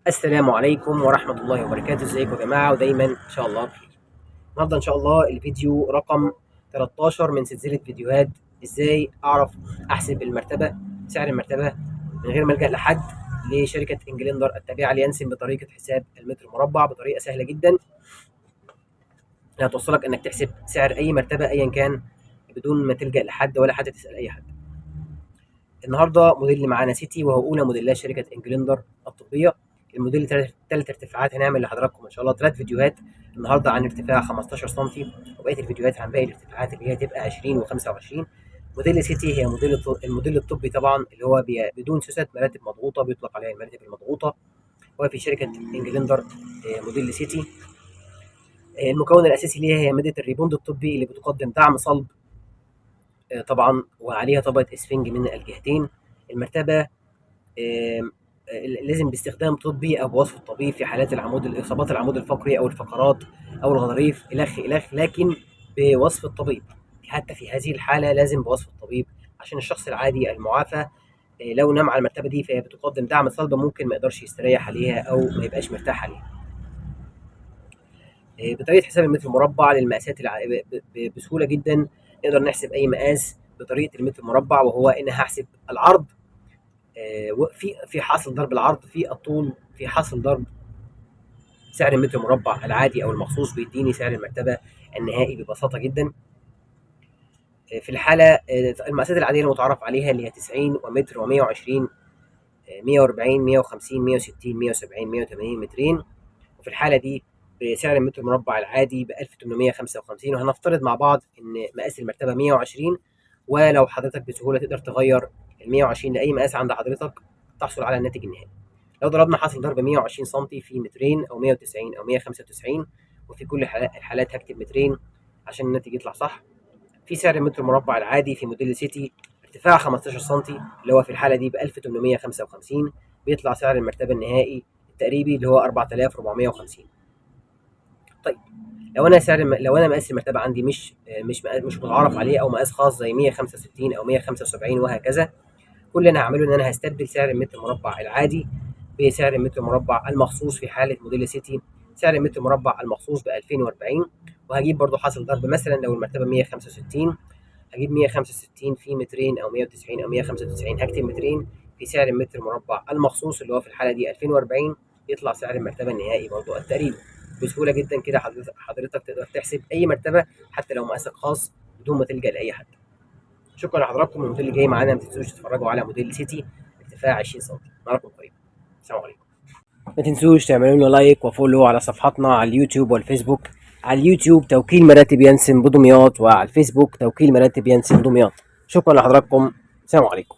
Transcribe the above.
السلام عليكم ورحمة الله وبركاته. ازيكم يا جماعة؟ ودايما ان شاء الله بخير. النهارده ان شاء الله الفيديو رقم 13 من سلسلة فيديوهات ازاي اعرف احسب المرتبة، سعر المرتبة، من غير ما الجا لحد لشركة انجلندر التابعة لينسن بطريقة حساب المتر المربع بطريقة سهلة جدا هتوصلك انك تحسب سعر اي مرتبة ايا كان بدون ما تلجأ لحد ولا حتى تسأل اي حد. النهارده موديل اللي معانا سيتي، وهو اولى موديلات شركه انجلندر الطبيه. الموديل ثلاث ارتفاعات. هنعمل لحضراتكم ان شاء الله 3 فيديوهات النهارده عن ارتفاع 15 سم، وبقيه الفيديوهات عن باقي الارتفاعات اللي هي تبقى 20 و25. موديل سيتي هي الموديل الطبي طبعا، اللي هو بدون سوست، مراتب مضغوطه، بيطلق عليها المراتب المضغوطه. وفي شركه انجلندر موديل سيتي المكون الاساسي ليها هي ماده الريبوند الطبي اللي بتقدم دعم صلب طبعا، وعليها طبقه اسفنج من الجهتين. المرتبه آم، لازم باستخدام طبي او بوصف الطبيب في حالات اصابات العمود الفقري او الفقرات او الغضاريف الخ الخ، لكن بوصف الطبيب. حتى في هذه الحاله لازم بوصف الطبيب، عشان الشخص العادي المعافى لو نام على المرتبه دي فهي بتقدم دعم صلب، ممكن ما يقدرش يستريح عليها او ما يبقاش مرتاح عليها. بطريقه حساب المتر المربع للمقاسات بسهوله جدا نقدر نحسب اي مقاس بطريقه المتر المربع، وهو ان هحسب العرض في حاصل ضرب العرض في الطول في حاصل ضرب سعر المتر المربع العادي او المخصوص، بيديني سعر المرتبه النهائي ببساطه جدا. في الحاله المقاسات العاديه المتعارف عليها اللي هي 90 ومتر و120 140 150 160 170 180 مترين. وفي الحاله دي بسعر المتر المربع العادي ب 1855. وهنفترض مع بعض ان مقاس المرتبه 120، ولو حضرتك بسهوله تقدر تغير ال 120 لاي مقاس عند حضرتك تحصل على الناتج النهائي. لو ضربنا حاصل ضرب 120 سم في مترين او 190 او 195، وفي كل الحالات هكتب مترين عشان الناتج يطلع صح. في سعر المتر المربع العادي في موديل سيتي ارتفاع 15 سم، اللي هو في الحاله دي ب 1855، بيطلع سعر المرتبه النهائي التقريبي اللي هو 4450. طيب لو انا مقاس المرتبه عندي مش متعارف عليه او مقاس خاص زي 165 او 175 وهكذا، كل اللي انا هعمله ان انا هستبدل سعر المتر المربع العادي بسعر المتر المربع المخصوص. في حاله موديل سيتي سعر المتر المربع المخصوص ب 2040، وهجيب برضو حاصل ضرب. مثلا لو المرتبه 165 هجيب 165 في مترين او 190 او 195، هكتب مترين في سعر المتر المربع المخصوص اللي هو في الحاله دي 2040، يطلع سعر المرتبه النهائي برضو التقريبي. بسهوله جدا كده حضرتك تقدر تحسب اي مرتبه حتى لو مقاسك خاص بدون ما تلجا لاي حد. شكرا لحضراتكم. الموديل اللي جاي معانا ما تنسوش تتفرجوا على موديل سيتي ارتفاع 20 سم. نراكم قريبا. السلام عليكم. ما تنسوش تعملوا لنا لايك وفولو على صفحاتنا على اليوتيوب والفيسبوك. على اليوتيوب توكيل مراتب ينسن بدمياط، وعلى الفيسبوك توكيل مراتب ينسن دمياط. شكرا لحضراتكم. السلام عليكم.